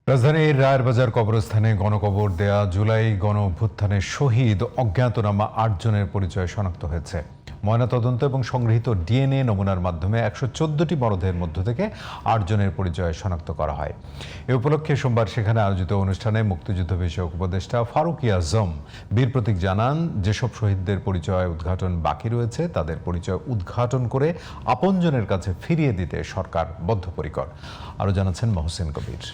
রাজধানীর রায়েরবাজার কবরস্থানে গণকবর দেয়া জুলাই গণঅভ্যুত্থানের শহীদ অজ্ঞাতনামা ৮ জনের পরিচয় শনাক্ত হয়েছে। ময়নাতদন্ত এবং সংগৃহীত ডিএনএ নমুনার মাধ্যমে ১১৪টি মরদেহের মধ্য থেকে ৮ জনের পরিচয় শনাক্ত করা হয়। এ উপলক্ষে সোমবার সেখানে আয়োজিত অনুষ্ঠানে মুক্তিযুদ্ধ বিষয়ক উপদেষ্টা ফারুক আজম বীর প্রতীক জানান, যেসব শহীদদের পরিচয় উদ্ঘাটন বাকি রয়েছে তাদের পরিচয় উদ্ঘাটন করে আপনজনের কাছে ফিরিয়ে দিতে সরকার বদ্ধপরিকর। আরও জানাচ্ছেন মহসিন কবির।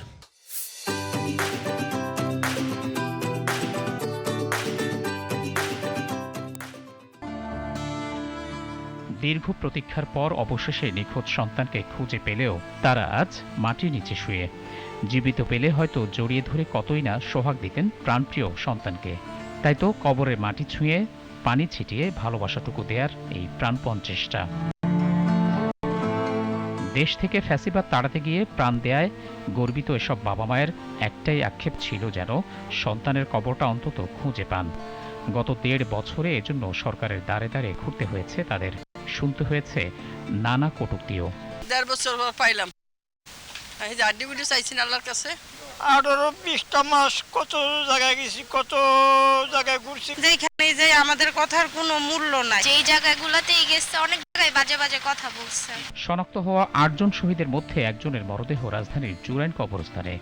দীর্ঘ প্রতীক্ষার পর অবশেষে নিখোঁজ সন্তানকে খুঁজে পেলেও তারা আজ মাটির নিচে শুয়ে। জীবিত পেলে হয়তো জড়িয়ে ধরে কতই না সোহাগ দিতেন প্রাণপ্রিয় সন্তানকে। তাই তো কবরের মাটি ছুঁয়ে পানি ছিটিয়ে ভালোবাসাটুকু দেয়ার এই প্রাণপণ চেষ্টা। দেশ থেকে ফ্যাসিবাদ তাড়াতে গিয়ে প্রাণ দেয়ায় গর্বিত এসব বাবা মায়ের একটাই আক্ষেপ ছিল যেন সন্তানের কবরটা অন্তত খুঁজে পান। গত ১.৫ বছরে এজন্য সরকারের দ্বারে দ্বারে ঘুরতে হয়েছে তাদের, শুনতে হয়েছে নানা কটূক্তিও। ১.৫ বছর পর পাইলাম। আমি যে আড্ডি চাইছি আল্লাহর কাছে। 18-20টা মাস কত জায়গায় গেছি, কত জায়গায় ঘুরছি। যেখানে যে আমাদের কথার কোনো মূল্য নাই, যেই জায়গাগুলোতেই গেছে অনেক জায়গায় বাজে বাজে কথা বলছে। শনাক্ত হওয়া ৮ জন শহীদের মধ্যে একজনের মরদেহ রাজধানীর জুরাইন কবরস্থানে।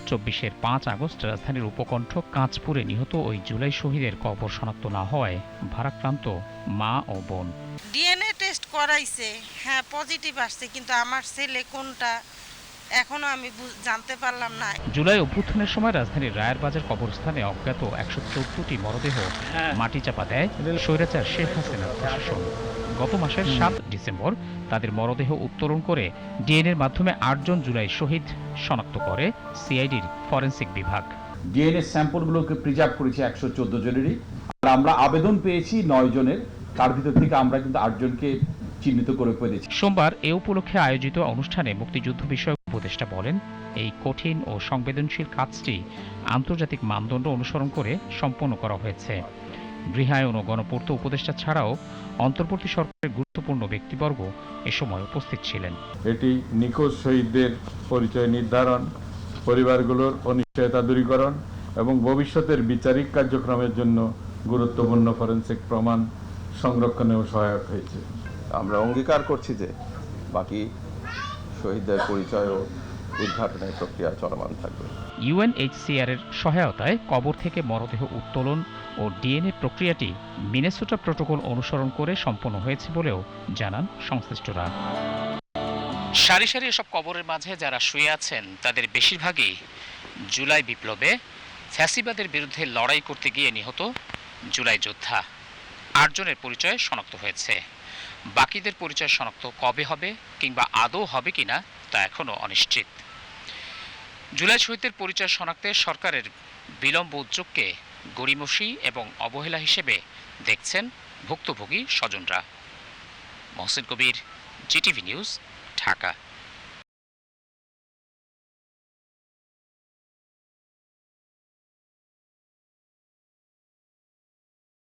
২৪-এর ৫ আগস্ট রাজধানীর উপকণ্ঠ কাঁচপুরে নিহত ওই জুলাই শহীদের কবর শনাক্ত না হওয়ায় ভারাক্রান্ত মা ও বোন। ডিএনএ টেস্ট করাইছে, হ্যাঁ পজিটিভ আসছে, কিন্তু আমার ছেলে কোনটা এখনো আমি জানতে পারলাম না। জুলাই অভ্যুত্থানের সময় রাজধানীর রায়েরবাজার কবরস্থানে অজ্ঞাত ১১৪টি মরদেহ মাটি চাপা দেয় স্বৈরাচার শেখ হাসিনার প্রশাসন। গত মাসের ৭ ডিসেম্বর তাদের মরদেহ উত্তোলন করে ডিএনএর মাধ্যমে ৮ জন জুলাই শহীদ শনাক্ত করে সিআইডির ফরেনসিক বিভাগ। ডিএনএ স্যাম্পলগুলোকে প্রিজার্ভ করেছে ১১৪ জনেরই, আর আমরা আবেদন পেয়েছি ৯ জনের। তার ভিতর থেকে আমরা কিন্তু ৮ জনকে চিহ্নিত করে পেয়েছি। সোমবার এ উপলক্ষে আয়োজিত অনুষ্ঠানে মুক্তিযুদ্ধ বিষয়ক উপদেষ্টা বলেন, এই কঠিন ও সংবেদনশীল কাজটি আন্তর্জাতিক মানদণ্ড অনুসরণ করে সম্পন্ন করা হয়েছে। গৃহায়ন ও গণপূর্ত উপদেষ্টা ছাড়াও অন্তর্বর্তী সরকারের গুরুত্বপূর্ণ ব্যক্তিবর্গ এ সময় উপস্থিত ছিলেন। এটি নিখোঁজ শহীদদের পরিচয় নির্ধারণ, পরিবারগুলোর অনিশ্চয়তা দূরীকরণ এবং ভবিষ্যতের বিচারিক কার্যক্রমের জন্য গুরুত্বপূর্ণ ফরেনসিক প্রমাণ সংরক্ষণেও সহায়ক হয়েছে। আমরা অঙ্গীকার করছি যে বাকি শহীদদের পরিচয় ও উদ্ঘাটনের প্রক্রিয়া চলমান থাকবে। ইউএনএইচসিআর এর সহায়তায় কবর থেকে মরদেহ উত্তোলন ও ডিএনএ প্রক্রিয়াটি মিনেসোটা প্রটোকল অনুসরণ করে সম্পন্ন হয়েছে বলেও জানান সংশ্লিষ্টরা। সারি সারি এসব কবরের মাঝে যারা শুয়ে আছেন তাদের বেশিরভাগই জুলাই বিপ্লবে ফ্যাসিবাদের বিরুদ্ধে লড়াই করতে গিয়ে নিহত জুলাই যোদ্ধা। ৮ জনের পরিচয় শনাক্ত হয়েছে। বাকিদের পরিচয় শনাক্ত কবে হবে কিংবা আদৌ হবে কিনা তা এখনও অনিশ্চিত। জুলাই শহীদদের পরিচয় শনাক্তে সরকারের বিলম্ব উদ্যোগকে গড়িমসি এবং অবহেলা হিসেবে দেখছেন ভুক্তভোগী স্বজনরা। মহসিন কবির, জিটিভি নিউজ, ঢাকা।